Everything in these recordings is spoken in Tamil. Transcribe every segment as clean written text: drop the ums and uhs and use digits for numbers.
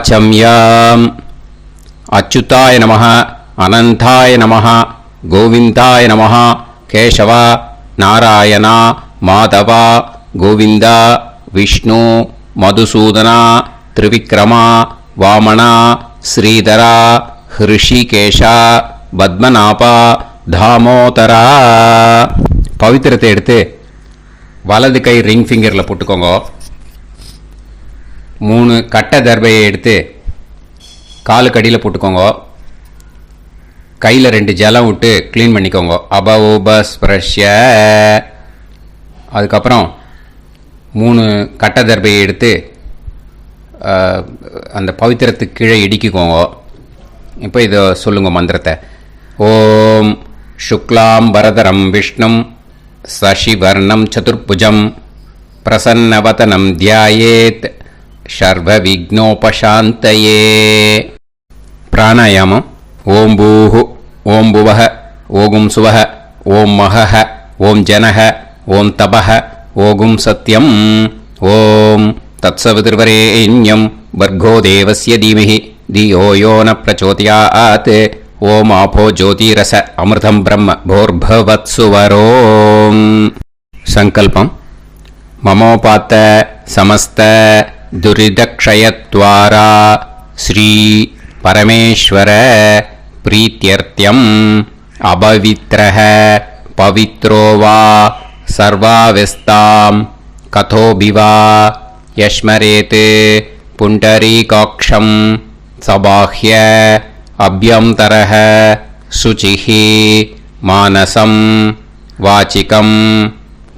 வாச்சம்யாம். அச்சுதாய நமः, அனந்தாய நமः, கோவிந்தாய நமः, கேசவ, நாராயணா, மாதவா, கோவிந்தா, விஷ்ணு, மதுசூதனா, திரிவிக்ரமா, வாமனா, ஸ்ரீதரா, ஹிருஷிகேஷா, பத்மநாபா, தாமோதரா. பவித்திரத்தை எடுத்து வலது கை ரிங் ஃபிங்கரில் போட்டுக்கோங்க. 3 கட்டை தர்பையை எடுத்து காலுக்கடியில் போட்டுக்கோங்க. கையில் 2 ஜலம் விட்டு க்ளீன் பண்ணிக்கோங்க. அபஓபஸ்பிரஷ்ய. அதுக்கப்புறம் 3 கட்டை தர்பையை எடுத்து அந்த பவித்திரத்துக்கு கீழே இடிக்கிக்கோங்க. இப்போ இதை சொல்லுங்க மந்திரத்தை. ஓம் சுக்லாம் வரதரம் விஷ்ணும் சசிவர்ணம் சதுர்புஜம் பிரசன்னவதனம் தியாயேத் சர்வ விக்னோபசாந்தயே. பிராணாயாமம். ஓம் பூஹு, ஓம் புவஹ, ஓகும் சுவஹ, ஓம் மஹஹ, ஓம் ஜனஹ, ஓம் தபஹ, ஓகும் சத்யம். ஓம் தத்சவிதுர்வரேண்யம் வர்கோ தேவஸ்ய தீமஹி தியோ யோ ந பிரச்சோதயாத். ஓம் ஆபோ ஜோதிரச அமிர்தம் பிரம்ம போர்பவத்சுவரோம். சங்கல்பம். மமோபாத்த சமஸ்த துரிதக்ஷயத்வாரா ஸ்ரீ பரமேஸ்வர பிரீத்யர்த்தியம் அபவித்ரஹ பவித்ரோ வா சர்வாவஸ்தாம் கதோபிவா யஸ்மரேத் புண்டரீகாக்ஷம் சபாஹ்ய அப்யந்தரஹ சுசிஹ மானசம் வாசிகம்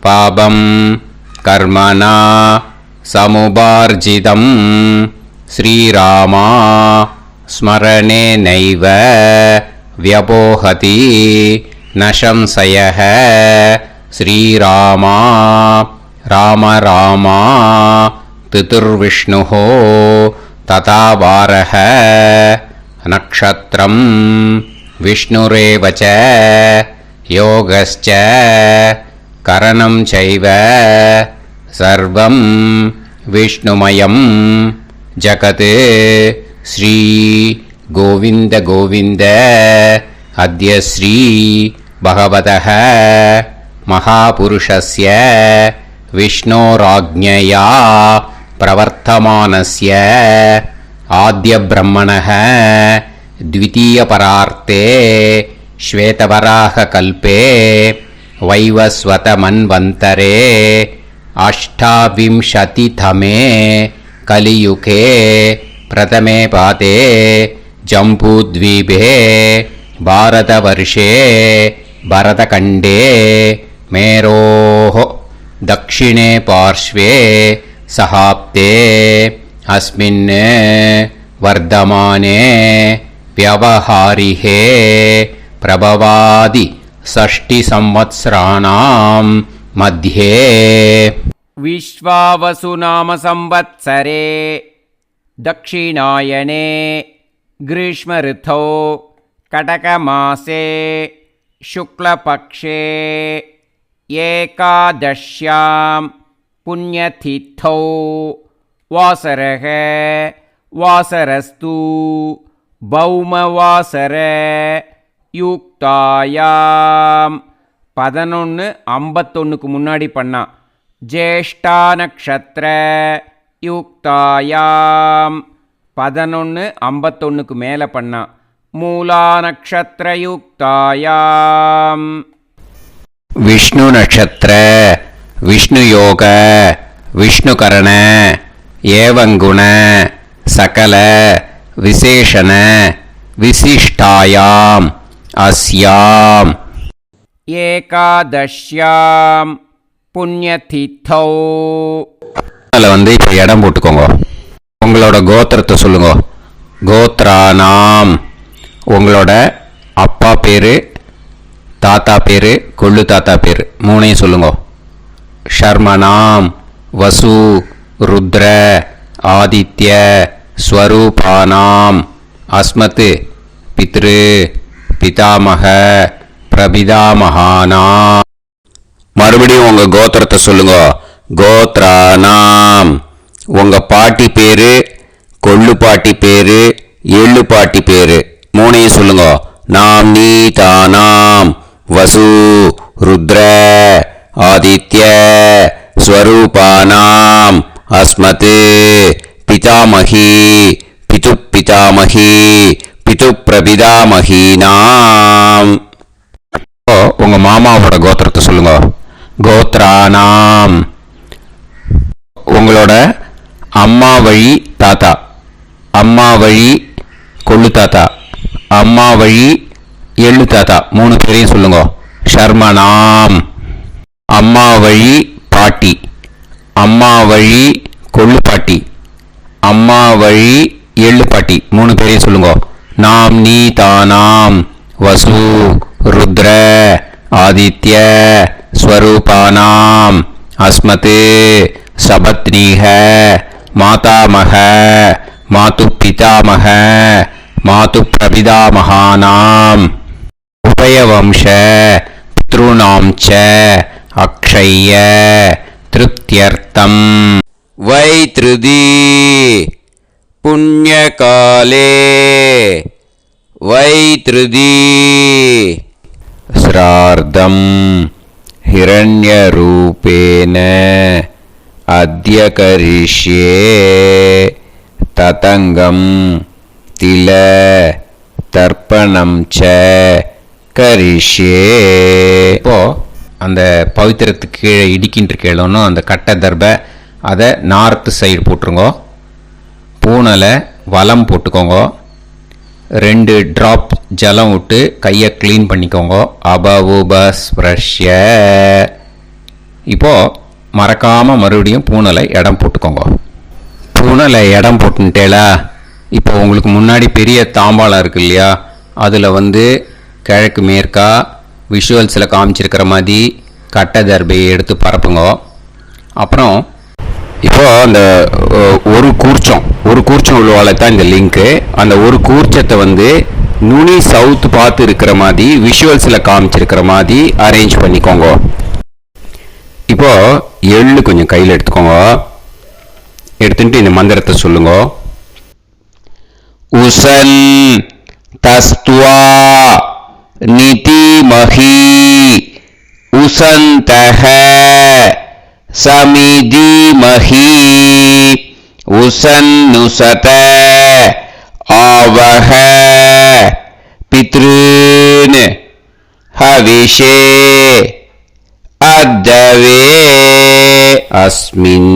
பாபம் கர்மணா சமுபார்ஜிதம் ஸ்ரீராமா ஸ்மரணேனைவ வ்யபோஹதி நசம்சயஹ. ஸ்ரீராமா ராம ராமா திதுர்விஷ்ணுஹ ததா வாரஹ. நக்ஷத்ரம் விஷ்ணுரேவச யோகஸ்ச கரணம் சைவ சர்வம் விஷ்ணுமயம் ஜகத். ஸ்ரீ கோவிந்த கோவிந்த அத்ய ஸ்ரீ பகவதः மகாபுருஷஸ்ய விஷ்ணோராஜ்ஞயா பிரவர்த்தமானஸ்ய ஆத்ய பிரம்மணः த்விதீயபரார்த்தே ஸ்வேதவராக கல்பே வைவஸ்வத மன்வந்தரே அஷ்டாவிம்சதிதமே கலியுகே பிரதமே பாதே ஜம்பூத்வீபே பாரதவர்ஷே பரதகண்டே மேரோः தக்ஷிணே பார்ஷ்வே சஹாப்தே அஸ்மின் வர்தமானே व्यवहारिहे प्रभवादि षष्टि संवत्सराणां मध्ये विश्वावसु नाम संवत्सरे दक्षिणायने ग्रीष्म ऋतौ कटकमासे शुक्लपक्षे एकादश्यां पुण्यतिथौ वासरः वासरस्तु பௌமவாசர யுக்தாயாம் 11:51க்கு முன்னாடி பண்ணா. ஜேஷ்டா நக்ஷத்ர யுக்தாயாம் 11:51க்கு மேலே பண்ணா. மூலா நக்ஷத்ர யுக்தாயாம். விஷ்ணு நக்ஷத்ர விஷ்ணு யோக விஷ்ணுகரண ஏவங்குண சகல விசேஷண விசிஷ்டாயாம் அஸ்யாம் ஏகாதஷ்யாம் புண்ணியதித்தௌ. அதில் இப்போ இடம் போட்டுக்கோங்க. உங்களோட கோத்திரத்தை சொல்லுங்க. கோத்ரானாம். உங்களோட அப்பா பேர், தாத்தா பேர், கொள்ளு தாத்தா பேர் 3ஐயும் சொல்லுங்க. ஷர்மனாம் வசு ருத்ர ஆதித்ய ஸ்வரூபானாம் அஸ்மத் பித்ரு பிதாமக பிரபிதாமகானாம். மறுபடியும் உங்கள் கோத்திரத்தை சொல்லுங்க. கோத்ரானாம். உங்கள் பாட்டி பேர், கொள்ளுப்பாட்டி பேரு, எள்ளுப்பாட்டி பேரு, மூணையும் சொல்லுங்க. நாம் நீ தானாம் வசு ருத்ர ஆதித்ய ஸ்வரூபானாம் அஸ்மத் பிதாமகி பிது பிதாமகி பிது பிரபிதாமகீனாம். உங்க மாமாவோட கோத்திரத்தை சொல்லுங்க. கோத்ரானாம். உங்களோட அம்மா வழி தாத்தா, அம்மா வழி கொள்ளு தாத்தா, அம்மா வழி எள்ளு தாத்தா, மூணு பேரையும் சொல்லுங்க. ஷர்மனாம். அம்மா வழி பாட்டி, அம்மா வழி கொள்ளு பாட்டி, அம்மா வழி எள்ளு பாட்டி, மூணு பேரையும் சொல்லுங்க. நாம் நீ தானாம் வசு ருத்ர ஆதித்ய ஸ்வரூபானாம் அஸ்மத் சபத்னீஹ மாதாமக மாது பிதாமக மாது பிரபிதாமகானாம் உபயவம்ச பித்ருணாம் ச அக்ஷய்ய திருப்தியர்த்தம் வைத்ருதி புண்ணியகாலே வைத்ருதி ஸ்ரார்த்தம் ஹிரண்யரூபேன அத்ய கரிஷ்யே ததங்கம் தில தர்ப்பணம் ச கரிஷ்யே. இப்போ அந்த பவித்திரத்துக்கு கீழே இடிக்கின்ற கீழே அந்த கட்டை தர்பை அதை நார்த்து சைடு போட்டுருங்கோ. பூனலை வலம் போட்டுக்கோங்க. 2 ட்ராப் ஜலம் விட்டு கையை க்ளீன் பண்ணிக்கோங்க. அபவுபஸ்ப்ரஷ்ய. இப்போது மறக்காமல் மறுபடியும் பூனலை இடம் போட்டுக்கோங்க. பூனலை இடம் போட்டுட்டேலா. இப்போ உங்களுக்கு முன்னாடி பெரிய தாம்பாளம் இருக்கு இல்லையா, அதில் கிழக்கு மேற்கா விஷுவல்ஸில் காமிச்சிருக்கிற மாதிரி கட்டை தர்பையை எடுத்து பரப்புங்க. அப்புறம் இப்போது அந்த ஒரு கூர்ச்சம் உள்ளவால தான் இந்த லிங்க்கு. அந்த ஒரு கூர்ச்சத்தை நுனி சவுத் பார்த்து இருக்கிற மாதிரி விஷுவல்ஸில் காமிச்சிருக்கிற மாதிரி அரேஞ்ச் பண்ணிக்கோங்க. இப்போது எள்ளு கொஞ்சம் கையில் எடுத்துக்கோங்க. எடுத்துட்டு இந்த மந்திரத்தை சொல்லுங்க. உசன் தஸ்துவா நிதிமஹி உசந்தஹ சமிதிமஹி உசன்னுசத ஆவஹ பித்ருன் ஹவிஷே அத்தவே அஸ்மின்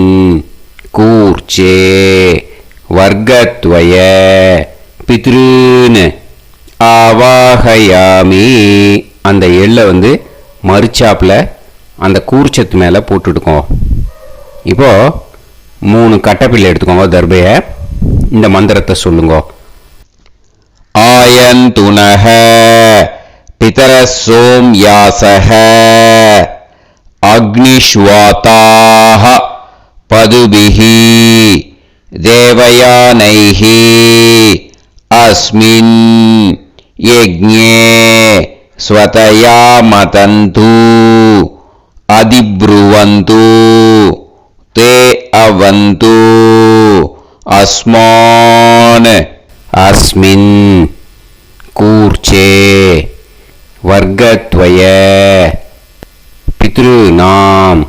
கூர்ச்சே வர்க்கத்வய பித்ருன் ஆவாஹயாமி. அந்த எள்ளை மறுச்சாப்பில் அந்த கூர்ச்சத்து மேலே போட்டுடுக்கோம். இப்போது 3 கட்டைப்பிள்ளை எடுத்துக்கோங்க. தர்பையை இந்த மந்திரத்தை சொல்லுங்க. ஆயந்துனஹ பிதர சோம்யாசஹ அக்னிஷ்வாதாஹ பதுபிஹி தேவயானைஹி அஸ்மின் யஜ்ஞே ஸ்வதயா மதந்து அதிப்ருவந்து தே அவது அஸ்மான் அஸ்மின் கூர்ச்சே வர்க்கத்வய பித்ருநாம்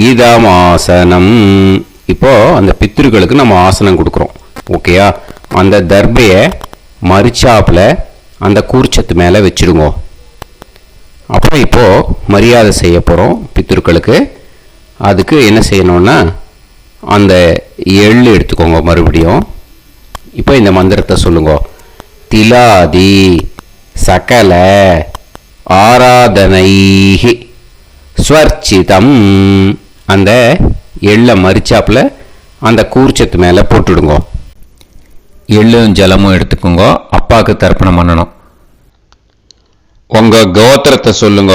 இதமாசனம். இப்போ அந்த பித்ருக்களுக்கு நம்ம ஆசனம் கொடுக்குறோம். ஓகேயா? அந்த தர்பையை மறுச்சாப்பில் அந்த கூர்ச்சத்து மேலே வச்சுடுங்க. அப்புறம் இப்போது மரியாதை செய்ய போகிறோம் பித்ருக்களுக்கு. அதுக்கு என்ன செய்யணும்னா அந்த எள்ளு எடுத்துக்கோங்க. மறுபடியும் இப்போ இந்த மந்திரத்தை சொல்லுங்க. திலாதி சகல ஆராதனைஹி ஸ்வர்ச்சிதம். அந்த எள்ளை மரிச்சாப்பில் அந்த கூர்ச்சத்து மேலே போட்டுடுங்க. எள்ளும் ஜலமும் எடுத்துக்கோங்க. அப்பாவுக்கு தர்ப்பணம் பண்ணணும். உங்கள் கோத்திரத்தை சொல்லுங்க.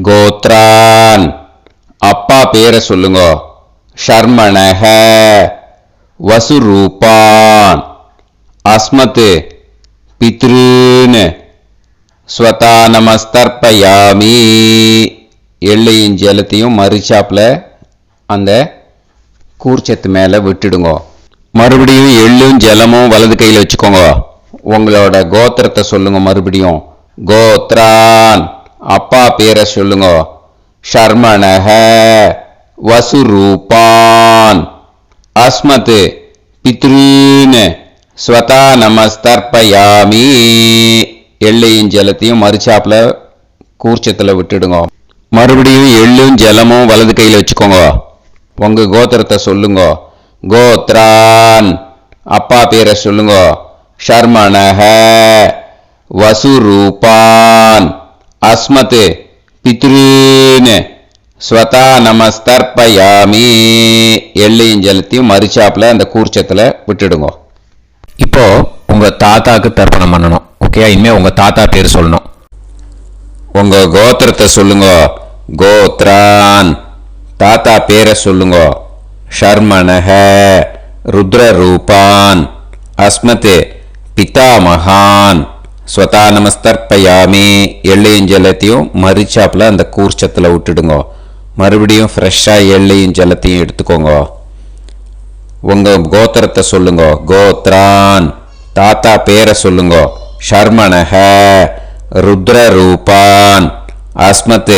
கோத்ரான். அப்பா பேரை சொல்லுங்க. ஷர்மணஹ வசுரூபான் அஸ்மத் பித்ருன் ஸ்வதா நமஸ்தர்ப்பயாமி. எள்ளையும் ஜலத்தையும் மறுச்சாப்பில் அந்த கூர்ச்சத்து மேலே விட்டுடுங்க. மறுபடியும் எள்ளும் ஜலமும் வலது கையில் வச்சுக்கோங்க. உங்களோட கோத்திரத்தை சொல்லுங்க. மறுபடியும் கோத்ரான், அப்பா பேரை சொல்லுங்க. ஷர்மணஹ, வசுரூபான், அஸ்மத் பித்ருன், ஸ்வதா நமஸ்தர்ப்பயாமி. எள்ளையும் ஜலத்தையும் மறுச்சாப்புல கூர்ச்சத்தில் விட்டுடுங்க. மறுபடியும் எள்ளும் ஜலமும் வலது கையில் வச்சுக்கோங்க. உங்க கோத்திரத்தை சொல்லுங்க. கோத்ரான், அப்பா பேரை சொல்லுங்க. ஷர்மணஹ, வசுரூபான், அஸ்மத் பித்ருன், ஸ்வதா நமஸ்தர்ப்பயாமி. எள்ளையும் ஜலத்தையும் மறுச்சாப்புல அந்த கூர்ச்சத்தில் விட்டுடுங்க. இப்போ உங்க தாத்தாக்கு தர்ப்பணம் பண்ணணும். ஓகே, இனிமே உங்க தாத்தா பேர் சொல்லணும். உங்க கோத்திரத்தை சொல்லுங்க. கோத்ரான், தாத்தா பேரை சொல்லுங்க. ஷர்மணஹ, ருத்ரரூபான், அஸ்மத் பிதாமகான், ஸ்வதா நமஸ்தர்ப்பயாமி. எள்ளையும் ஜலத்தையும் மரிச்சாப்புல அந்த கூர்ச்சத்தில் விட்டுடுங்க. மறுபடியும் ஃப்ரெஷ்ஷாக எள்ளையும் ஜலத்தையும் எடுத்துக்கோங்க. உங்க கோத்திரத்தை சொல்லுங்க. கோத்ரான், தாத்தா பேரை சொல்லுங்க. ஷர்மணஹ, ருத்ரரூபான், அஸ்மத்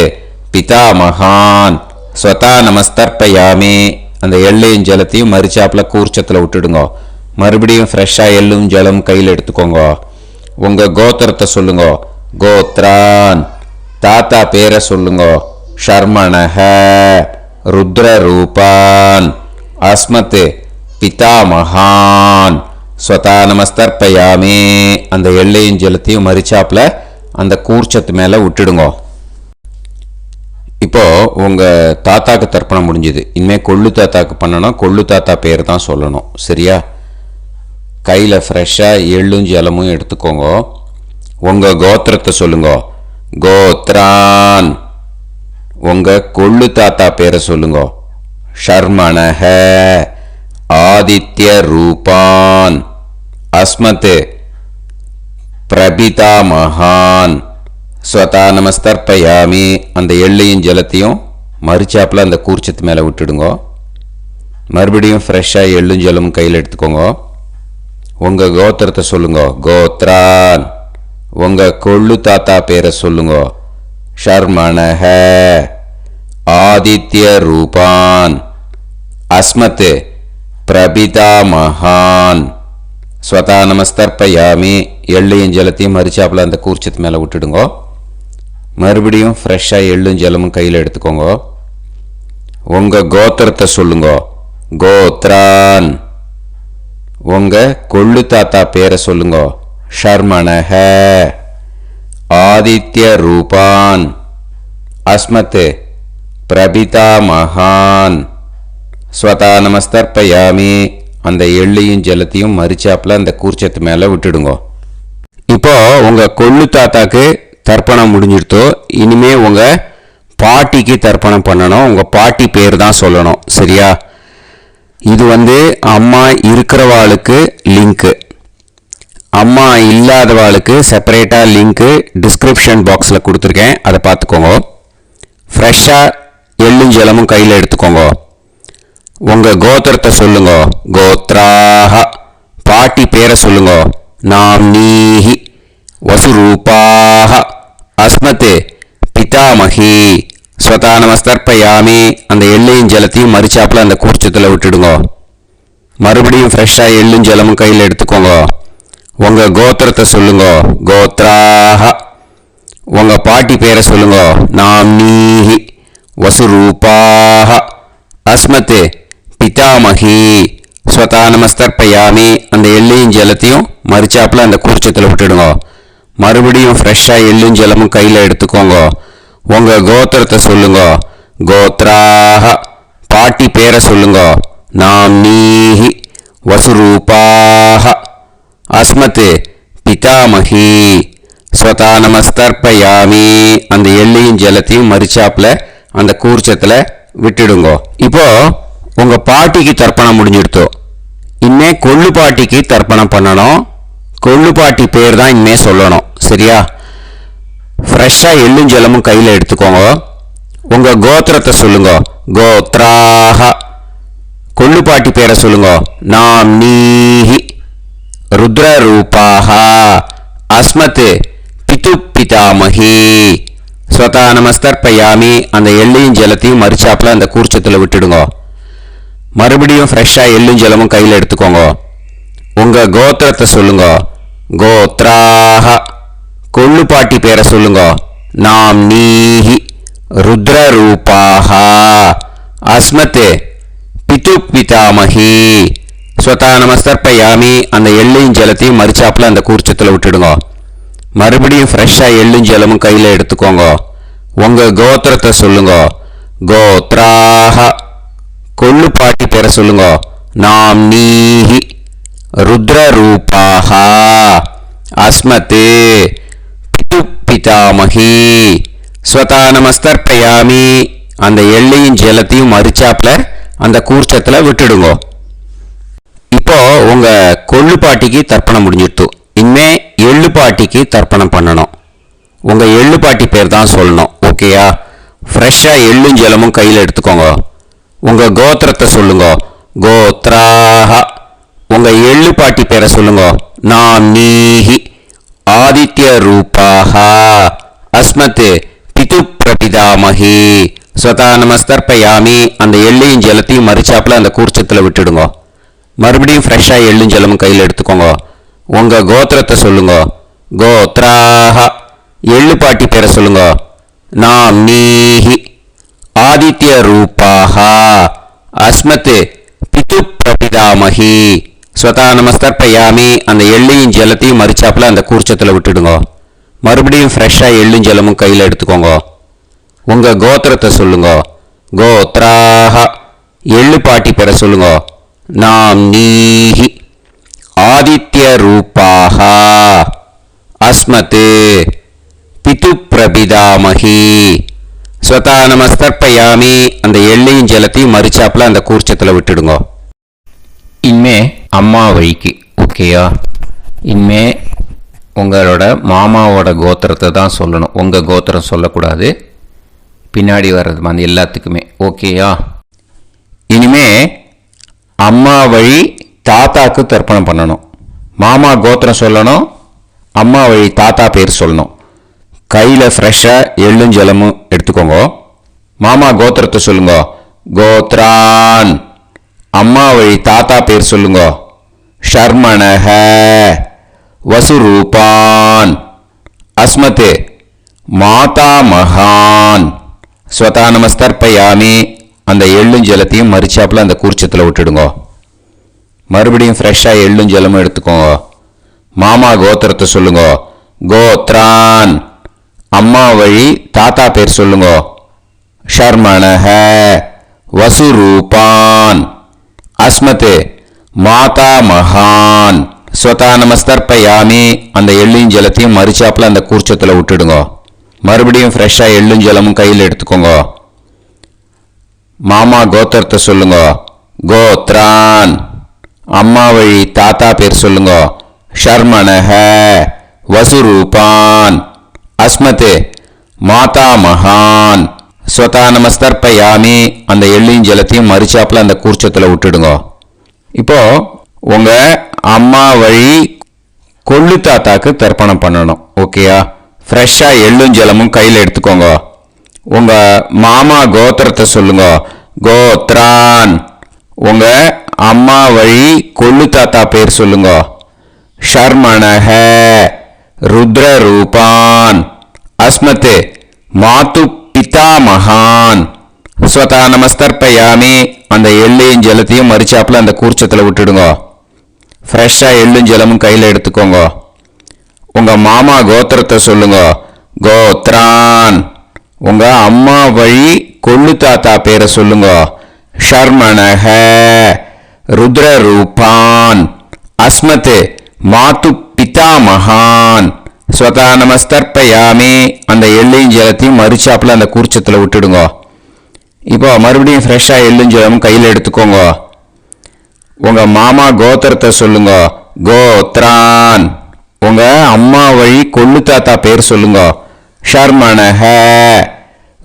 பிதாமகான், ஸ்வதா நமஸ்தர்ப்பயாமி. அந்த எள்ளையும் ஜலத்தையும் மரிச்சாப்புல கூர்ச்சத்தில் விட்டுடுங்க. மறுபடியும் ஃப்ரெஷ்ஷாக எள்ளும் ஜலம் கையில் எடுத்துக்கோங்க. உங்க கோத்திரத்தை சொல்லுங்க. கோத்ரான், தாத்தா பேரை சொல்லுங்க. ஷர்மணஹ, ருத்ரரூபான், அஸ்மத் பிதாமகான், ஸ்வதா நமஸ்தர்ப்பயாமி. அந்த எள்ளையும் ஜலத்தையும் மரிச்சாப்புல அந்த கூர்ச்சத்து மேலே விட்டுடுங்க. இப்போ உங்க தாத்தாக்கு தர்ப்பணம் முடிஞ்சுது. இனிமே கொள்ளு தாத்தாக்கு பண்ணணும். கொள்ளு தாத்தா பேர் தான் சொல்லணும். சரியா? கையில் ஃப்ரெஷ்ஷாக எள்ளும் ஜலமும் எடுத்துக்கோங்க. உங்க கோத்திரத்தை சொல்லுங்க. கோத்ரான், உங்க கொள்ளு தாத்தா பேரை சொல்லுங்க. ஷர்மணஹ, ஆதித்ய ரூபான், அஸ்மத் பிரபிதாமகான், ஸ்வதா நமஸ்தர்ப்பயாமி. அந்த எள்ளையும் ஜலத்தையும் மரிச்சாப்புல அந்த கூர்ச்சத்து மேலே விட்டுடுங்க. மறுபடியும் ஃப்ரெஷ்ஷாக எள்ளும் ஜலமும் கையில் எடுத்துக்கோங்க. உங்க கோத்திரத்தை சொல்லுங்க. கோத்ரான், உங்க கொள்ளு தாத்தா பேரை சொல்லுங்க. ஷர்மணஹ, ஆதித்ய ரூபான், அஸ்மத் பிரபிதாமகான், ஸ்வதா நமஸ்தர்ப்பயாமி. எள்ளையும் ஜலத்தையும் மரிச்சாப்புல அந்த கூர்ச்சத்து மேலே விட்டுடுங்க. மறுபடியும் ஃப்ரெஷ்ஷாக எள்ளும் ஜலமும் கையில் எடுத்துக்கோங்க. உங்க கோத்திரத்தை சொல்லுங்க. கோத்ரான், உங்க கொள்ளு தாத்தா பேரை சொல்லுங்க. ஷர்மணஹ, ஆதித்ய ரூபான், அஸ்மத் பிரபிதாமகான், ஸ்வதா நமஸ்தர்ப்பயாமி. அந்த எள்ளையும் ஜலத்தையும் மரிச்சாப்புல அந்த கூர்ச்சத்து மேலே விட்டுடுங்க. இப்போ உங்க கொள்ளு தாத்தாக்கு தர்ப்பணம் முடிஞ்சிடுத்தோ. இனிமே உங்க பாட்டிக்கு தர்ப்பணம் பண்ணணும். உங்க பாட்டி பேர் தான் சொல்லணும். சரியா? இது அம்மா இருக்கிறவாளுக்கு லிங்க்கு, அம்மா இல்லாதவாளுக்கு செப்பரேட்டாக லிங்க்கு டிஸ்கிரிப்ஷன் பாக்ஸில் கொடுத்துருக்கேன். அதை பார்த்துக்கோங்க. ஃப்ரெஷ்ஷாக எள்ளும் ஜலமும் கையில் எடுத்துக்கோங்க. உங்க கோத்திரத்தை சொல்லுங்க. கோத்ராஹ, பாட்டி பேரை சொல்லுங்க. நாம்னீஹி, வசுரூபாஹ, அஸ்மத் பிதாமகி, ஸ்வதா நமஸ்தர்ப்பயாமி. அந்த எள்ளையும் ஜலத்தையும் மரிச்சாப்புல அந்த கூர்ச்சத்தில் விட்டுடுங்க. மறுபடியும் ஃப்ரெஷ்ஷாக எள்ளும் ஜலமும் கையில் எடுத்துக்கோங்க. உங்க கோத்திரத்தை சொல்லுங்க. கோத்ராஹ, உங்க பாட்டி பேரை சொல்லுங்க. நாம்னீஹி, வசுரூபாஹ, அஸ்மத் பிதாமகி, ஸ்வதா நமஸ்தர்ப்பயாமி. அந்த எள்ளையும் ஜலத்தையும் மரிச்சாப்புல அந்த கூர்ச்சத்தில் விட்டுடுங்க. மறுபடியும் ஃப்ரெஷ்ஷாக எள்ளும் ஜலமும் கையில் எடுத்துக்கோங்க. உங்க கோத்திரத்தை சொல்லுங்க. கோத்ராஹ, பாட்டி பேரை சொல்லுங்க. நாம்னீஹி, வசுரூபாஹ, அஸ்மத் பிதாமகி, ஸ்வதா நமஸ்தர்ப்பயாமி. அந்த எள்ளையும் ஜலத்தையும் மரிச்சாப்புல அந்த கூர்ச்சத்தில் விட்டுடுங்க. இப்போ உங்க பாட்டிக்கு தர்ப்பணம் முடிஞ்சிடுத்தோ. இனிமே கொள்ளு பாட்டிக்கு தர்ப்பணம் பண்ணணும். கொள்ளு பாட்டி பேர் தான் இனிமே சொல்லணும். சரியா? ஃப்ரெஷ்ஷாக எள்ளும் ஜலமும் கையில் எடுத்துக்கோங்க. உங்க கோத்திரத்தை சொல்லுங்க. கோத்ராஹ, கொள்ளுப்பாட்டி பேரை சொல்லுங்க. நாம் நீஹி ருத்ர ரூபாஹ அஸ்மத் பிது பிதாமகி ஸ்வதா நமஸ்தர்ப்பயாமி. அந்த எள்ளையும் ஜலத்தையும் மறிச்சாப்புல அந்த கூர்ச்சத்தில் விட்டுடுங்க. மறுபடியும் ஃப்ரெஷ்ஷாக எள்ளும் ஜலமும் கையில் எடுத்துக்கோங்க. உங்கள் கோத்திரத்தை சொல்லுங்க. கோத்ராஹ கொள்ளுப்பாட்டி பேரை சொல்லுங்க. நாம் நீஹி ருத்ர ரூபாஹ அஸ்மத் பிது பிதாமகி ஸ்வதா நமஸ்தர்ப்பயாமி. அந்த எள்ளையும் ஜலத்தையும் மறிச்சாப்புல அந்த கூர்ச்சத்தில் விட்டுடுங்க. மறுபடியும் ஃப்ரெஷ்ஷாக எள்ளும் ஜலமும் கையில் எடுத்துக்கோங்க. உங்கள் கோத்திரத்தை சொல்லுங்க. கோத்ராஹ கொள்ளுப்பாட்டி பேரை சொல்லுங்க. நாம் நீஹி ருத்ர ரூபாஹ அஸ்மத் பிது பிதாமகி ஸ்வதா நமஸ்தர்ப்பயாமி. அந்த எள்ளையும் ஜலத்தையும் மறிச்சாப்புல அந்த கூர்ச்சத்தில் விட்டுடுங்க. இப்போ உங்க கொள்ளுப்பாட்டிக்கு தர்ப்பணம் முடிஞ்சிடுத்து. இனிமே எள்ளுப்பாட்டிக்கு தர்ப்பணம் பண்ணணும். உங்க எள்ளுப்பாட்டி பேர் தான் சொல்லணும். ஓகேயா? ஃப்ரெஷ்ஷாக எள்ளும் ஜலமும் கையில் எடுத்துக்கோங்க. உங்க கோத்திரத்தை சொல்லுங்க. கோத்ராஹ உங்க எள்ளுப்பாட்டி பேரை சொல்லுங்க. நாம் நீஹி ஆதித்ய ரூபாஹ அஸ்மத் பிது பிரபிதாமகி ஸ்வதா நமஸ்தர்ப்பயாமி. அந்த எள்ளையும் ஜலத்தையும் மறிச்சாப்புல அந்த கூர்ச்சத்தில் விட்டுடுங்க. மறுபடியும் ஃப்ரெஷ்ஷாக எள்ளும் ஜலமும் கையில் எடுத்துக்கோங்க. உங்க கோத்திரத்தை சொல்லுங்க. கோத்ராஹ எள்ளுப்பாட்டி பேரை சொல்லுங்க. நாம் நீஹி ஆதித்ய ரூபாஹ அஸ்மத் பிது பிரபிதாமகி ஸ்வதா நமஸ்தர்ப்பயாமி. அந்த எள்ளையும் ஜலத்தையும் மறிச்சாப்புல அந்த கூர்ச்சத்தில் விட்டுடுங்க. மறுபடியும் ஃப்ரெஷ்ஷாக எள்ளும் ஜலமும் கையில் எடுத்துக்கோங்க. உங்க கோத்திரத்தை சொல்லுங்க. கோத்ராஹ எள்ளுப்பாட்டி பேரை சொல்லுங்க. நாம் நீஹி ஆதித்ய ரூபாஹ அஸ்மத் பிது பிரபிதாமகி ஸ்வதா நமஸ்தர்ப்பயாமி. அந்த எள்ளையும் ஜலத்தையும் மறிச்சாப்புல அந்த கூர்ச்சத்தில் விட்டுடுங்க. இனிமே அம்மா வழிக்கு. ஓகேயா? இனிமே உங்களோட மாமாவோட கோத்திரத்தை தான் சொல்லணும். உங்கள் கோத்திரம் சொல்லக்கூடாது. பின்னாடி வர்றது மாதிரி எல்லாத்துக்குமே. ஓகேயா? இனிமே அம்மா வழி தாத்தாக்கு தர்ப்பணம் பண்ணணும். மாமா கோத்திரம் சொல்லணும். அம்மா வழி தாத்தா பேர் சொல்லணும். கையில் ஃப்ரெஷ்ஷாக எள்ளும் ஜலமும் எடுத்துக்கோங்க. மாமா கோத்திரத்தை சொல்லுங்க. கோத்ரான் அம்மா வழி தாத்தா பேர் சொல்லுங்க. ஷர்மணஹ வசுரூபான் அஸ்மத் மாதா மகான் ஸ்வதா நமஸ்தர்ப்பயாமி. அந்த எள்ளும் ஜலத்தையும் மறிச்சாப்புல அந்த கூர்ச்சத்தில் விட்டுடுங்க. மறுபடியும் ஃப்ரெஷ்ஷாக எள்ளும் ஜலமும் எடுத்துக்கோங்க. மாமா கோத்திரத்தை சொல்லுங்க. கோத்ரான் அம்மா வழி தாத்தா பேர் சொல்லுங்க. ஷர்மணஹ வசுரூபான் அஸ்மத் மாதா மகான் ஸ்வதா நமஸ்தர்ப்பயாமி. அந்த எள்ளும் ஜலத்தையும் மறிச்சாப்புல அந்த கூர்ச்சத்தில் விட்டுடுங்க. மறுபடியும் ஃப்ரெஷ்ஷாக எள்ளும் ஜலமும் கையில் எடுத்துக்கோங்க. மாமா கோத்திரத்தை சொல்லுங்க. கோத்ரான் அம்மா வழி தாத்தா பேர் சொல்லுங்க. ஷர்மணஹ வசுரூபான் அஸ்மத் மாதா மகான் ஸ்வதா நமஸ்தர்ப்பயாமி. அந்த எள்ளையும் ஜலத்தையும் மறிச்சாப்புல அந்த கூர்ச்சத்தில் விட்டுடுங்க. இப்போ உங்க அம்மா வழி கொள்ளு தாத்தாக்கு தர்ப்பணம் பண்ணணும். ஓகேயா? ஃப்ரெஷ்ஷாக எள்ளும் ஜலமும் கையில் எடுத்துக்கோங்க. உங்க மாமா கோத்திரத்தை சொல்லுங்க. கோத்ரான் உங்க அம்மா வழி கொள்ளு தாத்தா பேர் சொல்லுங்க. ஷர்மணஹ ருத்ர ரூபான் அஸ்மத் மாது பிதா மகான் ஸ்வதா நமஸ்தர்ப்பயாமி. அந்த எள்ளையும் ஜலத்தையும் மறிச்சாப்புல அந்த கூர்ச்சத்தில் விட்டுடுங்க. ஃப்ரெஷ்ஷாக எள்ளும் ஜலமும் கையில் எடுத்துக்கோங்க. உங்கள் மாமா கோத்திரத்தை சொல்லுங்க. கோத்ரான் உங்கள் அம்மா வழி கொள்ளு தாத்தா பேரை சொல்லுங்க. ஷர்மணஹ ருத்ர ரூபான் அஸ்மத் மாது பிதா மகான் ஸ்வதா நமஸ்தர்ப்பயாமி. அந்த எள்ளையும் ஜலத்தையும் மறிச்சாப்புல அந்த கூர்ச்சத்தில் விட்டுடுங்க. இப்போ மறுபடியும் ஃப்ரெஷ்ஷாக எள்ளும் ஜலமும் கையில் எடுத்துக்கோங்க. உங்கள் மாமா கோத்திரத்தை சொல்லுங்க. கோத்ரான் உங்கள் அம்மா வழி கொள்ளு தாத்தா பேர் சொல்லுங்க. ஷர்மணஹ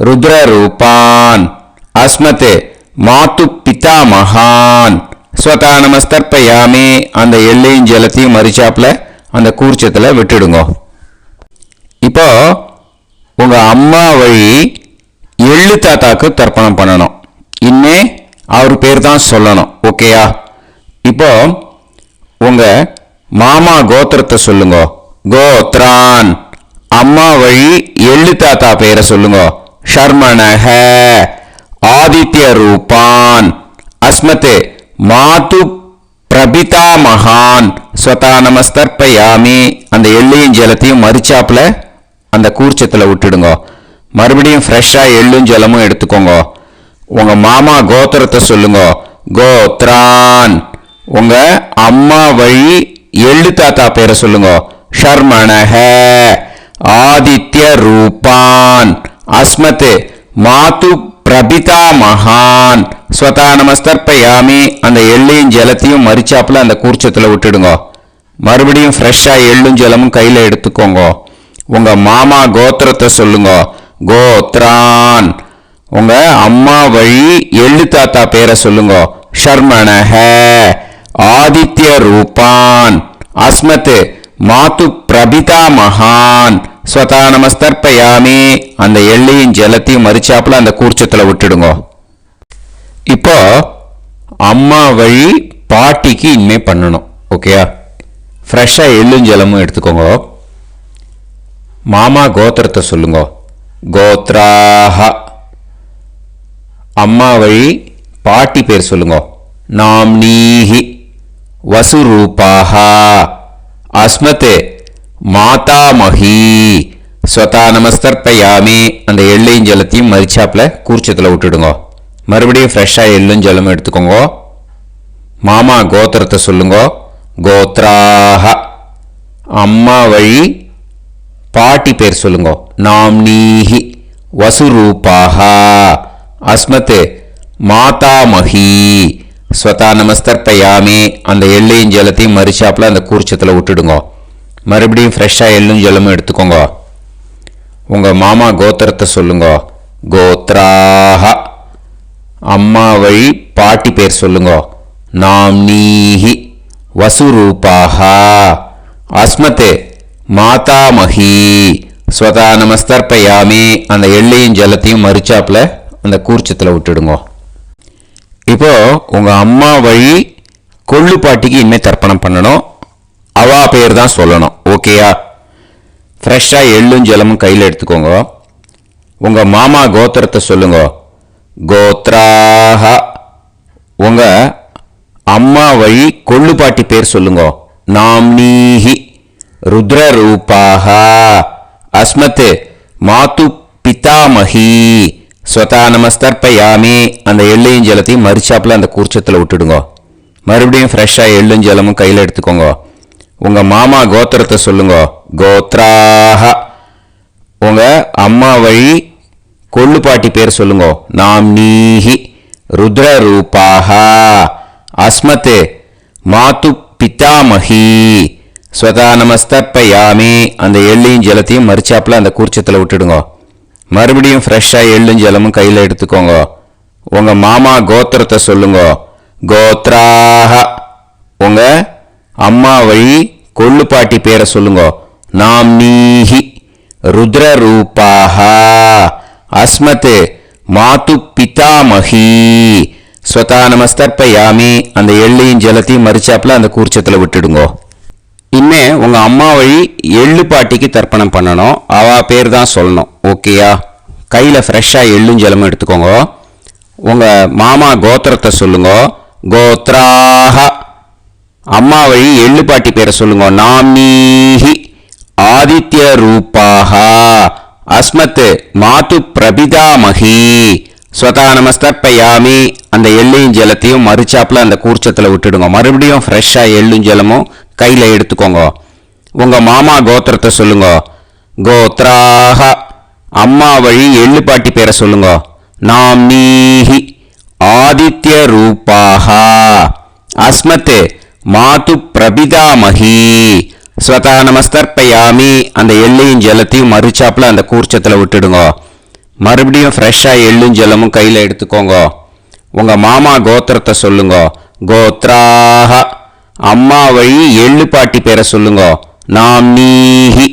ருத்ர ரூபான் அஸ்மத் மாத்து பிதா மகான் ஸ்வதா நமஸ்தர்ப்பயாமி அந்த எள்ளையும் ஜலத்தையும் மறிச்சாப்புல அந்த கூர்ச்சத்தில் விட்டுடுங்க. இப்போ உங்க அம்மா வழி எள்ளு தாத்தாக்கு தர்ப்பணம் பண்ணணும். இன்னே அவர் பேர் தான் சொல்லணும். ஓகேயா? இப்போ உங்க மாமா கோத்திரத்தை சொல்லுங்க. கோத்ரான். அம்மா வழி எள்ளு தாத்தா பேரை சொல்லுங்க. ஷர்மணஹ ஆதித்ய ரூபான் அஸ்மதே மாது பிரபிதா மகான் ஸ்வதா நமஸ்தர்ப்பயாமி அந்த எள்ளையும் ஜலத்தையும் மறிச்சாப்புல அந்த கூர்ச்சத்தில் விட்டுடுங்க. மறுபடியும் ஃப்ரெஷ்ஷாக எள்ளும் ஜலமும் எடுத்துக்கோங்க. உங்க மாமா கோத்திரத்தை சொல்லுங்க. கோத்ரான். உங்க அம்மா வழி எள்ளு தாத்தா பேரை சொல்லுங்க. ஷர்மணஹ ஆதித்ய ரூபான் அஸ்மதே மாது பிரபிதா மகான் ஸ்வதா நமஸ்தர்ப்பயாமி அந்த எள்ளையும் ஜலத்தையும் மறிச்சாப்புல அந்த கூர்ச்சத்தில் விட்டுடுங்க. மறுபடியும் ஃப்ரெஷ்ஷாக எள்ளும் ஜலமும் கையில் எடுத்துக்கோங்க. உங்க மாமா கோத்திரத்தை சொல்லுங்க. கோத்ரான். உங்க அம்மா வழி எள்ளு தாத்தா பேரை சொல்லுங்க. ஷர்மணஹ ஆதித்ய ரூபான் அஸ்மத் மாது பிரபிதா மகான் ஸ்வதா நமஸ்தர்ப்பயாமி அந்த எள்ளையும் ஜலத்தையும் மறிச்சாப்புல அந்த கூர்ச்சத்தில் விட்டுடுங்க. இப்போ அம்மா வழி பாட்டிக்கு இனிமே பண்ணணும். ஓகேயா? ஃப்ரெஷ்ஷாக எள்ளும் ஜலமும் எடுத்துக்கோங்க. மாமா கோத்திரத்தை சொல்லுங்க. கோத்ராஹ. அம்மா வழி பாட்டி பேர் சொல்லுங்க. நாம்னீஹி வசுரூபாஹ அஸ்மதே மாதாமஹி ஸ்வதா நமஸ்தர்ப்பயாமி அந்த எள்ளையும் ஜலத்தையும் மறிச்சாப்புல கூர்ச்சத்தில் விட்டுடுங்க. மறுபடியும் ஃப்ரெஷ்ஷாக எள்ளும் ஜலமும் எடுத்துக்கோங்க. மாமா கோத்திரத்தை சொல்லுங்க. கோத்ராஹ. அம்மா வழி பாட்டி பேர் சொல்லுங்க. நாம்னீஹி வசுரூபாஹ அஸ்மதே மாதாமஹி ஸ்வதா நமஸ்தர்ப்பயாமி அந்த எள்ளையும் ஜலத்தையும் மறிச்சாப்புல அந்த கூர்ச்சத்தில் விட்டுடுங்க. மறுபடியும் ஃப்ரெஷ்ஷாக எள்ளும் ஜலமும் எடுத்துக்கோங்க. உங்க மாமா கோத்திரத்தை சொல்லுங்க. கோத்ராஹ. அம்மா வழி பாட்டி பேர் சொல்லுங்க. நாம்னீஹி வசுரூபாஹ அஸ்மதே மாதாமஹி ஸ்வதா நமஸ்தர்ப்பயாமி அந்த எள்ளையும் ஜலத்தையும் மறிச்சாப்புல அந்த கூர்ச்சத்தில் விட்டுடுங்க. இப்போ உங்க அம்மா வழி கொள்ளு பாட்டிக்கு இனிமே தர்ப்பணம் பண்ணணும். அவா பேர் தான் சொல்லணும். ஓகேயா? ஃப்ரெஷ்ஷாக எள்ளும் ஜலமும் கையில் எடுத்துக்கோங்க. உங்க மாமா கோத்திரத்தை சொல்லுங்க. கோத்ராஹ. உங்க அம்மா வழி கொள்ளு பாட்டி பேர் சொல்லுங்க. நாம்னீஹி ருத்ரரூபாஹ அஸ்மத் மாது பிதாமஹி ஸ்வதா நமஸ்தர்ப்பயாமி அந்த எள்ளையும் ஜலத்தையும் மறிச்சாப்புல அந்த கூர்ச்சத்தில் விட்டுடுங்க. மறுபடியும் ஃப்ரெஷ்ஷாக எள்ளும் ஜலமும் கையில் எடுத்துக்கோங்க. உங்க மாமா கோத்திரத்தை சொல்லுங்க. கோத்ராஹ. உங்க அம்மா வழி கொள்ளு பாட்டி பேர் சொல்லுங்க. நாம்னீஹி ருத்ரரூபாஹ அஸ்மத் மாது பிதாமஹி ஸ்வதா நமஸ்தர்ப்பயாமி அந்த எள்ளையும் ஜலத்தையும் மறிச்சாப்புல அந்த கூர்ச்சத்தில் விட்டுடுங்க. மறுபடியும் ஃப்ரெஷ்ஷாக எள்ளும் ஜலமும் கையில் எடுத்துக்கோங்க. உங்க மாமா கோத்திரத்தை சொல்லுங்க. கோத்ராஹ. உங்க அம்மா வழி கொள்ளு பாட்டி பேரை சொல்லுங்க. நாம்னீஹி ருத்ரரூபாஹ அஸ்மத் மாது பிதாமஹி ஸ்வதா நமஸ்தர்ப்பயாமி அந்த எள்ளையும் ஜலத்தையும் மறிச்சாப்புல அந்த கூர்ச்சத்தில் விட்டுடுங்க. இனிமே உங்க அம்மா வழி எள்ளு பாட்டிக்கு தர்ப்பணம் பண்ணணும். அவ பேர் தான் சொல்லணும். ஓகேயா? கையில் ஃப்ரெஷ்ஷாக எள்ளும் ஜலமும் எடுத்துக்கோங்க. உங்க மாமா கோத்திரத்தை சொல்லுங்க. கோத்ராஹ. அம்மா வழி எள்ளு பாட்டி பேரை சொல்லுங்க. நாம்னீஹி ஆதித்ய ரூபாஹ அஸ்மத் மாது பிரபிதாமஹி ஸ்வதா நமஸ்தர்ப்பயாமி அந்த எள்ளையும் ஜலத்தையும் மறிச்சாப்புல அந்த கூர்ச்சத்தில் விட்டுடுங்க. மறுபடியும் ஃப்ரெஷ்ஷாக எள்ளும் ஜலமும் கையில் எடுத்துக்கோங்க. உங்க மாமா கோத்திரத்தை சொல்லுங்க. கோத்ராஹ. அம்மா வழி எள்ளு பாட்டி பேரை சொல்லுங்க. நாம்னீஹி ஆதித்ய ரூபாஹ அஸ்மத் மாது பிரபிதாமஹி ஸ்வதா நமஸ்தர்ப்பயாமி அந்த எள்ளையும் ஜலத்தையும் மறிச்சாப்புல அந்த கூர்ச்சத்தில் விட்டுடுங்க. மறுபடியும் ஃப்ரெஷ்ஷாக எள்ளும் ஜலமும் கையில் எடுத்துக்கோங்க. உங்கள் மாமா கோத்திரத்தை சொல்லுங்க. கோத்ராஹ. அம்மா வழி எள்ளு பாட்டி பேரை சொல்லுங்க. நாம்னீஹி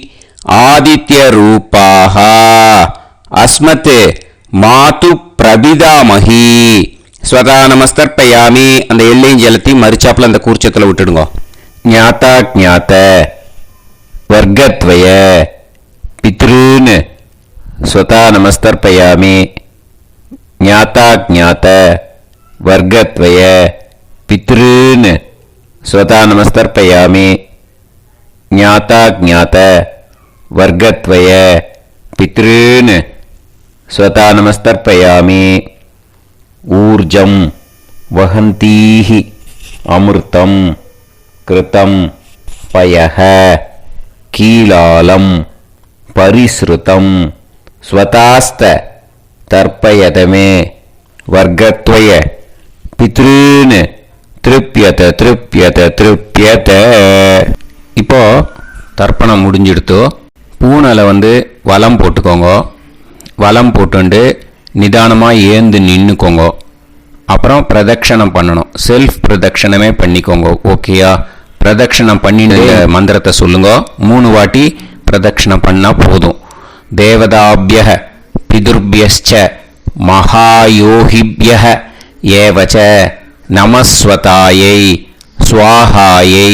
ஆதித்ய ரூபாஹ. அஸ்மத் மாது பிரபிதாமஹி. ஸ்வதா நமஸ்தர்ப்பயாமி. அந்த எள்ளையும் ஜலத்தையும் மரிச்சாப்புல அந்த கூர்ச்சத்தில் விட்டுடுங்க. ஞாத்தா ஜாத்த வர்க்கத்வய பித்ருன் ஸ்வதா நமஸ்தர்ப்பயாமி. ஞாத்தா ஜாத்த வர்க்கத்வய பித்ருன் ஸ்வதா நமஸ்தர்ப்பயாமி. ஞாத்தா ஜாத்த வர்க்கத்வய பித்ருன் ஸ்வதா நமஸ்தர்ப்பயாமி. ஊர்ஜம் வஹந்தீஹி அமிர்தம் கிருதம் பயஹ கீலாலம் பரிஸ்ருதம் ஸ்வதாஸ்த தர்ப்பயதமே வர்க்கத்வய பித்ருன் திருப்யத திருப்யத திருப்யத. இப்போ தர்ப்பணம் முடிஞ்சிடுத்தோ. பூனலை வலம் போட்டுக்கோங்க. வலம் போட்டுண்டு நிதானமாக ஏந்து நின்றுக்கோங்க. அப்புறம் பிரதட்சணம் பண்ணணும். செல்ஃப் பிரதட்சணமே பண்ணிக்கோங்க. ஓகேயா? பிரதட்சணம் பண்ணின மந்திரத்தை சொல்லுங்க. 3 வாட்டி பிரதட்சணம் பண்ணால் போதும். தேவதாபிய பிதுர்பியச்ச மகாயோகிபிய ஏவச்ச நமஸ்வதாயை ஸ்வாஹாயை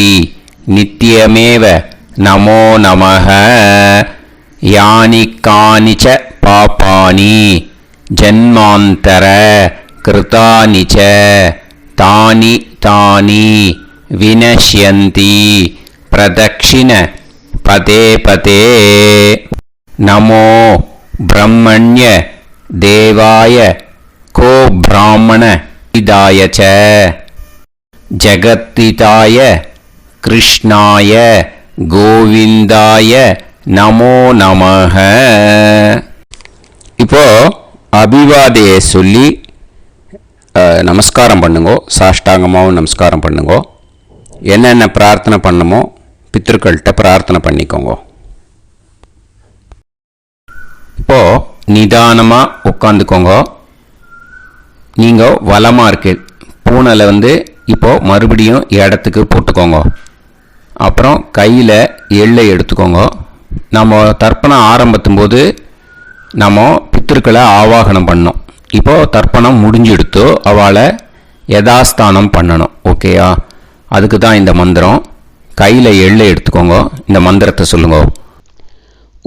நித்யமேவ நமோ நமஹ. யானி கானிச்ச பாபானி ஜன்மாந்தர கிருதானி ச தானி தானி வினஷ்யந்தி பிரதக்ஷிண பதே பதே. நமோ பிரம்மண்ய தேவாய கோ பிராமண இதாய ச ஜகத்திதாய கிருஷ்ணாய கோவிந்தாய நமோ நமஹ. இப்போ அபிவாதையை சொல்லி நமஸ்காரம் பண்ணுங்கோ. சாஷ்டாங்கமாகவும் நமஸ்காரம் பண்ணுங்கோ. என்னென்ன பிரார்த்தனை பண்ணமோ பித்ருக்கள்கிட்ட பிரார்த்தனை பண்ணிக்கோங்க. இப்போது நிதானமாக உட்காந்துக்கோங்க. நீங்கள் வலமாக இருக்கு பூனலை இப்போது மறுபடியும் இடத்துக்கு போட்டுக்கோங்க. அப்புறம் கையில் எள்ளை எடுத்துக்கோங்க. நம்ம தர்ப்பணம் ஆரம்பித்தும் போது நம்ம பித்ருக்களை ஆவாகனம் பண்ணோம். இப்போது தர்ப்பணம் முடிஞ்செடுத்தோ அவளை யதாஸ்தானம் பண்ணணும். ஓகேயா? அதுக்கு தான் இந்த மந்திரம். கையில் எள்ளை எடுத்துக்கோங்க. இந்த மந்திரத்தை சொல்லுங்க.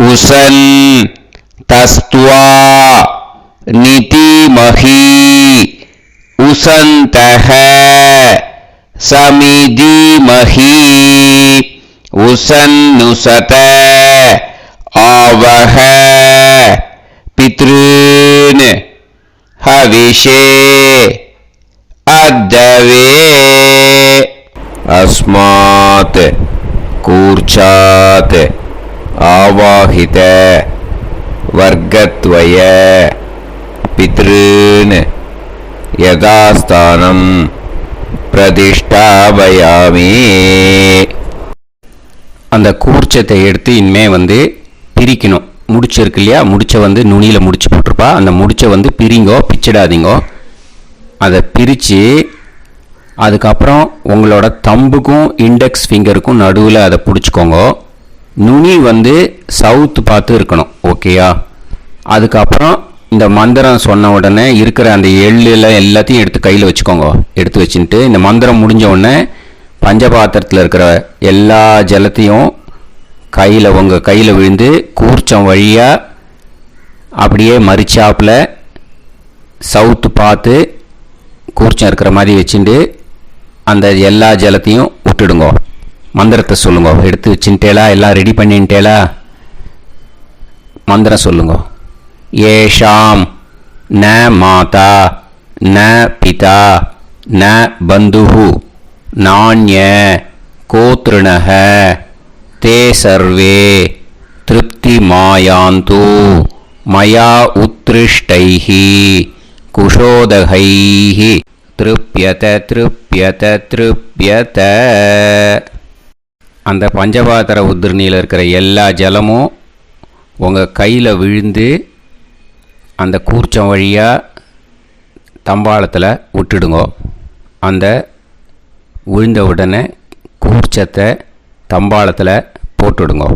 உசன் தஸ்துவா நிதிமஹி உசந்தஹ சமிதிமஹி உசன்னுசத ஆவஹ பித்ருன் ஹவிஷே அத்தவே. அஸ்மாத் கூர்ச்சாத் ஆவாஹித வர்க்கத்வய பித்ருன் யதாஸ்தானம் பிரதிஷ்டாபயாமி. அந்த கூர்ச்சத்தை எடுத்து இனிமே பிரிக்கணும். முடிச்சு இருக்கு இல்லையா? முடிச்சை நுனியில் முடிச்சு போட்டிருப்பா. அந்த முடிச்சை பிரிங்கோ, பிச்சிடாதீங்கோ. அதை பிரித்து அதுக்கப்புறம் உங்களோட தம்புக்கும் இண்டெக்ஸ் ஃபிங்கருக்கும் நடுவில் அதை பிடிச்சிக்கோங்க. நுனி சவுத்து பார்த்து இருக்கணும். ஓகேயா? அதுக்கப்புறம் இந்த மந்திரம் சொன்ன உடனே இருக்கிற அந்த எள்ளில் எல்லாத்தையும் எடுத்து கையில் வச்சுக்கோங்க. எடுத்து வச்சுட்டு இந்த மந்திரம் முடிஞ்ச உடனே பஞ்சபாத்திரத்தில் இருக்கிற எல்லா ஜலத்தையும் உங்கள் கையில் விழுந்து கூர்ச்சம் வழியாக அப்படியே மரிச்சாப்பில் சவுத்து பார்த்து கூர்ச்சம் இருக்கிற மாதிரி வச்சுட்டு அந்த எல்லா ஜலத்தையும் விட்டுடுங்க. மந்திரத்தை சொல்லுங்க. எடுத்து வச்சுட்டேலா? எல்லாம் ரெடி பண்ணிட்டேலா? மந்திரம் சொல்லுங்க. ஏஷாம் ந மாதா ந பிதா ந பந்துஹு நாண்ய கோத்ருணஹ தே சர்வே திருப்தி மாயாந்து மயா உத்ருஷ்டைஹி குஷோதகைஹி திருப்யத திருப்யத திருப்யத. அந்த பஞ்சபாத்திர உதிர்ணியில் இருக்கிற எல்லா ஜலமும் உங்கள் கையில் விழுந்து அந்த கூர்ச்சம் வழியாக தம்பாளத்தில் விட்டுடுங்கோ. அந்த விழுந்த உடனே கூர்ச்சத்தை தம்பாளத்தில் போட்டுடுங்கோ.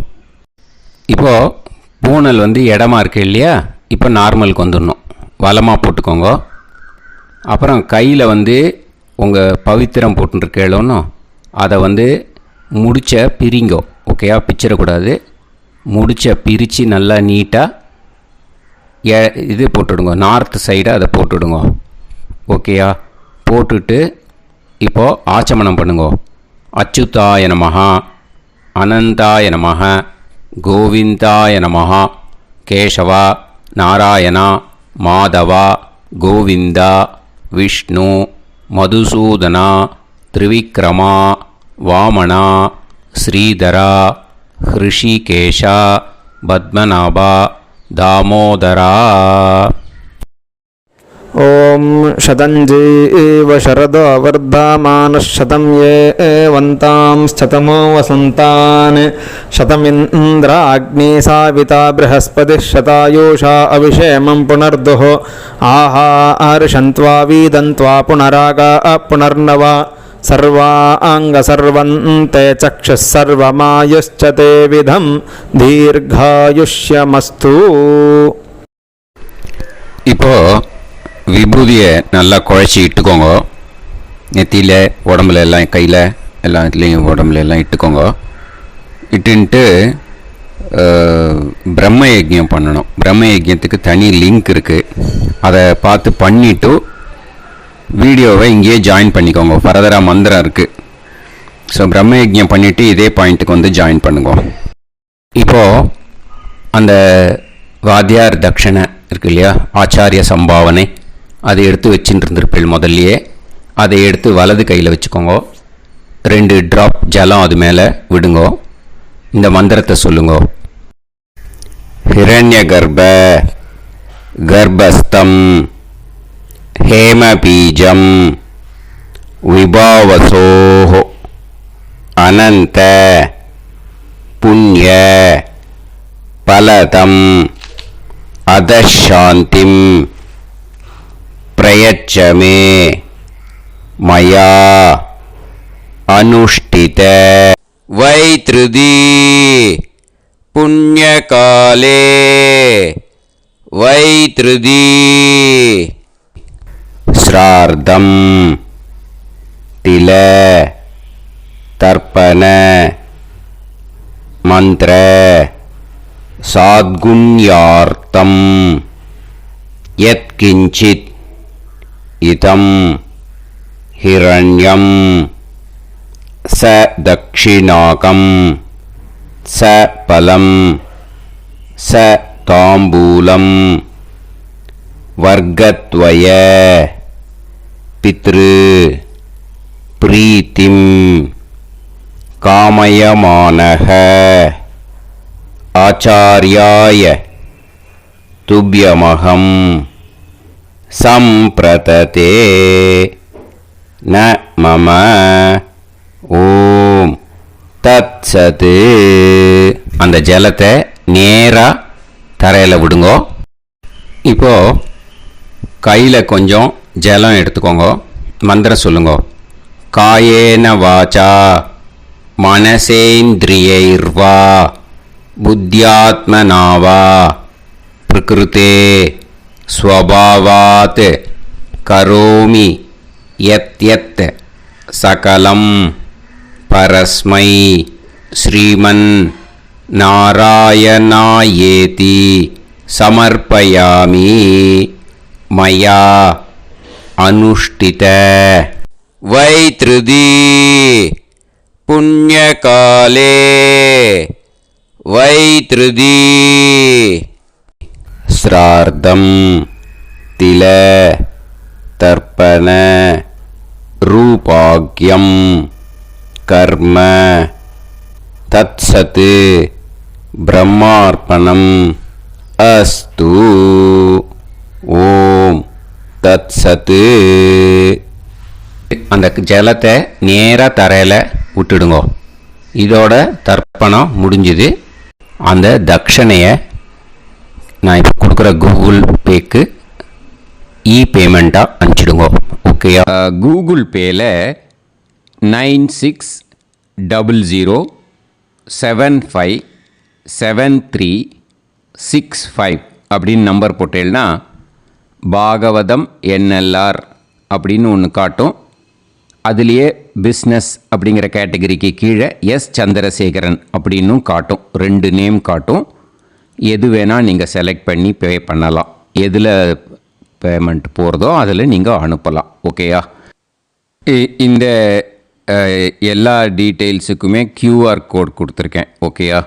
இப்போது பூனல் இடமா இருக்கு இல்லையா, இப்போ நார்மலுக்கு வந்துடணும். வலமாக போட்டுக்கோங்க. அப்புறம் கையில் உங்கள் பவித்திரம் போட்டுருக்கேளோன்னு அதை முடிச்ச பிரிங்கோ. ஓகேயா, பிச்சிடக்கூடாது. முடிச்ச பிரித்து நல்லா நீட்டாக இது போட்டுடுங்க, நார்த் சைடை அதை போட்டுடுங்க. ஓகேயா, போட்டுட்டு இப்போது ஆச்சமனம் பண்ணுங்க. அச்சுதாய நமஹ, அனந்தாய நமஹ, கோவிந்தாய நமஹ, கேசவா, நாராயணா, மாதவா, கோவிந்தா, விஷ்ணு, மதுசூதனா, திரிவிக்ரமா, வாமனா, ஸ்ரீதரா, ஹிருஷிகேஷா, பத்மநாபா, தாமோதரா. ॐ शतञ्जीव शरदो वर्धमानः शतं ये वन्तां शतमो वसन्तान् शतमिन्द्राग्नी साविता बृहस्पतिः शतायुषा अविषेमं पुनर्दुः आहार्षन्त्वा वीदन्त्वा पुनरागा पुनर्नव सर्वाङ्गसर्वन्ते चक्षुः सर्वमायुश्च ते विधं दीर्घायुष्यमस्तु. இப்போது விபூதியை நல்லா குழச்சி இட்டுக்கோங்க. நெத்தியில், உடம்புல எல்லாம், கையில் எல்லாம் இதுலேயும் உடம்புல எல்லாம் இட்டுக்கோங்க. இட்டுன்ட்டு பிரம்ம யஜ்யம் பண்ணணும். பிரம்ம யஜ்யத்துக்கு தனி லிங்க் இருக்குது. அதை பார்த்து பண்ணிவிட்டு வீடியோவை இங்கேயே ஜாயின் பண்ணிக்கோங்க. ஃபர்தராக மந்திரம் இருக்குது. ஸோ பிரம்ம யஜ்யம் பண்ணிவிட்டு இதே பாயிண்ட்டுக்கு ஜாயின் பண்ணுங்க. இப்போது அந்த வாத்தியார் தட்சணை இருக்கு இல்லையா, ஆச்சாரிய சம்பாவனை, அதை எடுத்து வச்சுட்டு இருந்திருப்பேன் முதல்லையே. அதை எடுத்து வலது கையில் வச்சுக்கோங்க. 2 ட்ராப் ஜலம் அது மேலே விடுங்கோ. இந்த மந்திரத்தை சொல்லுங்க. ஹிரண்ய கர்ப்ப கர்ப்பஸ்தம் ஹேமபீஜம் விபாவசோஹோ அனந்த புண்ணிய பலதம் அதசாந்திம் பிரயச்சமே மயா அனுஷ்டித வைத்ருதி புண்ணியகாலே வைத்ருதி ஸ்ரார்த்தம் தில தர்ப்பண மந்திர சாத்குண்யார்த்தம் யத்கிஞ்சித் இதம் ஹிரண்யம் ச தக்ஷிணாகம் ச பலம் ச தாம்பூலம் வர்க்கத்வய பித்ரு பிரீத்திம் காமயமானஹ ஆச்சார்யாய துப்யமகம் சம்பிரததே ந மம ஓம் தத்சத். அந்த ஜலத்தை நேராக தரையில் விடுங்கோ. இப்போது கையில் கொஞ்சம் ஜலம் எடுத்துக்கோங்க. மந்திரம் சொல்லுங்க. காயேன வாச்சா மனசேந்திரியைர்வா புத்தியாத்மனாவா பிரகிருதே ஸ்வபாவாத் கரோமி யத் யத் சகலம் பரஸ்மை ஸ்ரீமன் நாராயணாயேதி சமர்ப்பயாமி மயா அனுஷ்டித வைத்ருதி புண்ணியகாலே வைத்ருதி ஸ்ரார்த்தம் தில தர்ப்பண ரூபாக்யம் கர்ம தத்சத் பிரம்மார்ப்பணம் அஸ்து. ஓம் தத்சத். அந்த ஜலத்தை நேராக தரையில் விட்டுடுங்கோ. இதோட தர்ப்பணம் முடிஞ்சுது. அந்த தட்சணையை நான் இப்போ கொடுக்குற கூகுள் பேக்கு பேமெண்ட்டாக அனுப்பிச்சிடுங்க. ஓகேயா? கூகுள் பேயில் 9600757365 அப்படின்னு நம்பர் போட்டேன்னா பாகவதம் என்எல்ஆர் அப்படின்னு ஒன்று காட்டும். அதுலேயே பிஸ்னஸ் அப்படிங்கிற கேட்டகரிக்கு கீழே எஸ் சந்திரசேகரன் அப்படின்னும் காட்டும். 2 நேம் காட்டும். எது வேணால் நீங்கள் செலக்ட் பண்ணி பே பண்ணலாம். எதில் பேமெண்ட் போகிறதோ அதில் நீங்கள் அனுப்பலாம். ஓகேயா? இந்த எல்லா டீட்டெயில்ஸுக்குமே QR கோட் கொடுத்துருக்கேன். ஓகேயா?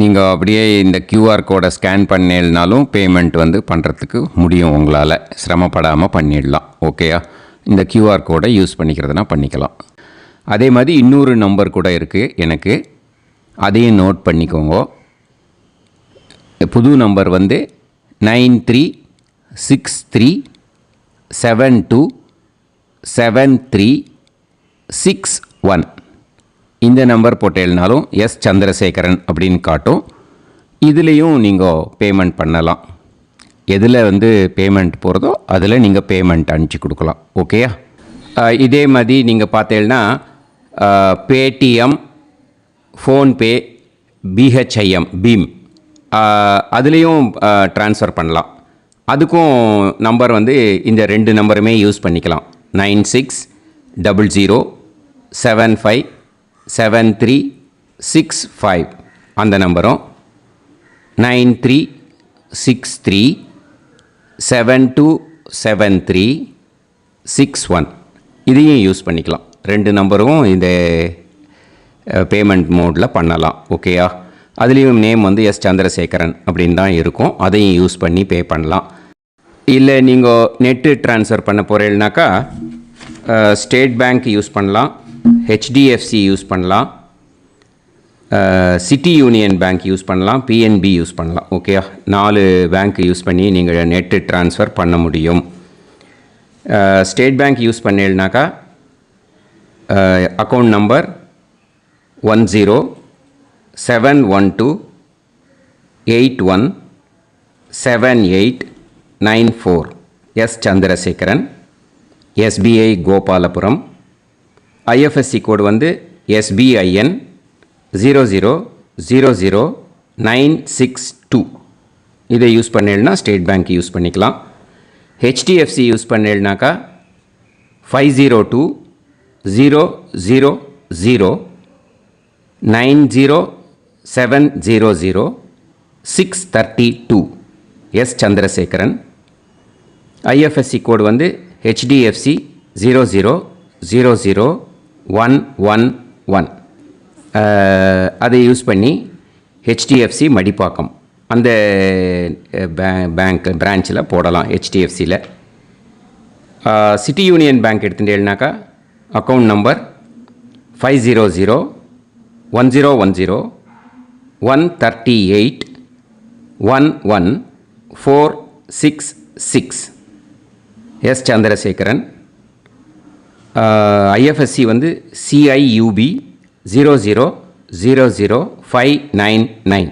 நீங்கள் அப்படியே இந்த QR கோடை ஸ்கேன் பண்ணேனாலும் பேமெண்ட் பண்ணுறதுக்கு முடியும். உங்களால் சிரமப்படாமல் பண்ணிடலாம். ஓகேயா? இந்த QR கோடை யூஸ் பண்ணிக்கிறதுனா பண்ணிக்கலாம். அதே மாதிரி இன்னொரு நம்பர் கூட இருக்குது எனக்கு, அதையும் நோட் பண்ணிக்கோங்க. புது நம்பர் 9363727361. இந்த நம்பர் போட்டேனாலும் எஸ் சந்திரசேகரன் அப்படின்னு காட்டும். இதுலேயும் நீங்கள் பேமெண்ட் பண்ணலாம். எதில் பேமெண்ட் போகிறதோ அதில் நீங்கள் பேமெண்ட் அனுப்பிச்சி கொடுக்கலாம். ஓகேயா? இதே மாதிரி நீங்கள் பார்த்தீங்கன்னா பேடிஎம், ஃபோன்பே, பிஹெச்ஐஎம், பீம் அதுலேயும் ட்ரான்ஸ்ஃபர் பண்ணலாம். அதுக்கும் நம்பர் இந்த 2 நம்பருமே யூஸ் பண்ணிக்கலாம். 9600757365 அந்த நம்பரும் 9363727361 இதையும் யூஸ் பண்ணிக்கலாம். 2 நம்பரும் இந்த பேமெண்ட் மோடில் பண்ணலாம். ஓகேயா? அதுலேயும் நேம் எஸ் சந்திரசேகரன் அப்படின்னு தான் இருக்கும். அதையும் யூஸ் பண்ணி பே பண்ணலாம். இல்லை நீங்கள் நெட்டு ட்ரான்ஸ்ஃபர் பண்ண போகிறீங்கனாக்கா ஸ்டேட் பேங்க் யூஸ் பண்ணலாம், HDFC யூஸ் பண்ணலாம், சிட்டி யூனியன் பேங்க் யூஸ் பண்ணலாம், PNB யூஸ் பண்ணலாம். ஓகேயா? 4 பேங்க் யூஸ் பண்ணி நீங்கள் நெட்டு ட்ரான்ஸ்ஃபர் பண்ண முடியும். ஸ்டேட் பேங்க் யூஸ் பண்ணீங்கனாக்கா account number 1071281789 S Chandrasekaran, SBI Gopalapuram. IFSC code SBIN 0000962. இதை யூஸ் பண்ணீங்கன்னா ஸ்டேட் பேங்க் யூஸ் பண்ணிக்கலாம். HDFC யூஸ் பண்ணீங்கனாக்கா 50200907000632 S Chandrasekaran. IFSC code HDFC 0000111. அதை யூஸ் பண்ணி HDFC மடிப்பாக்கம் அந்த பேங்க் பிரான்ச்சில் போடலாம். HDFCயில் சிட்டி யூனியன் பேங்க் எடுத்துட்டேன்னாக்கா account number 500101381146 S Chandrasekaran. IFSC CIUB 0000599.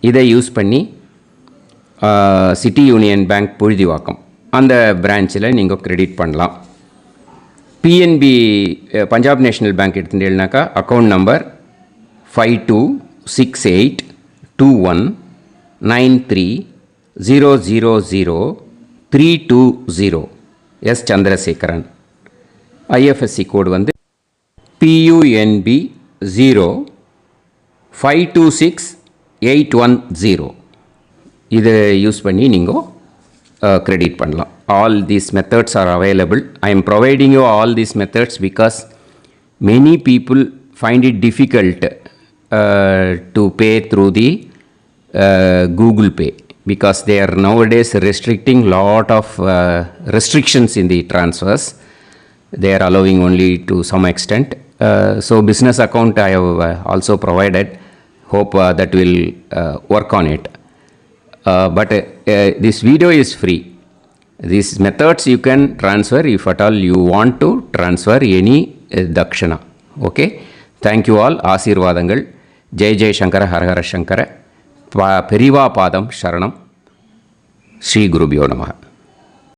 இதை யூஸ் பண்ணி சிட்டி யூனியன் பேங்க் புழுதிவாக்கம் அந்த பிரான்ச்சில் நீங்கள் கிரெடிட் பண்ணலாம். PNB பஞ்சாப் நேஷ்னல் பேங்க் எடுத்துட்டேன்னாக்கா account number 52682193000320 S Chandrasekaran. IFSC code PUNB 0526810. இதை யூஸ் பண்ணி நீங்கள் கிரெடிட் பண்ணலாம். All these methods are available. I am providing you all these methods because many people find it difficult to pay through the Google Pay because they are nowadays restricting lot of restrictions in the transfers. They are allowing only to some extent. So business account I have also provided. Hope that will work on it. But this video is free. These methods you can transfer if at all you want to transfer any dakshana. Okay. Thank you all. ஆசீர்வாதங்கள். ஜெய் ஜெய் சங்கர ஹரஹர சங்கர. பெரிவா பாதம் சரணம். ஸ்ரீ குருபியோ நமஹ.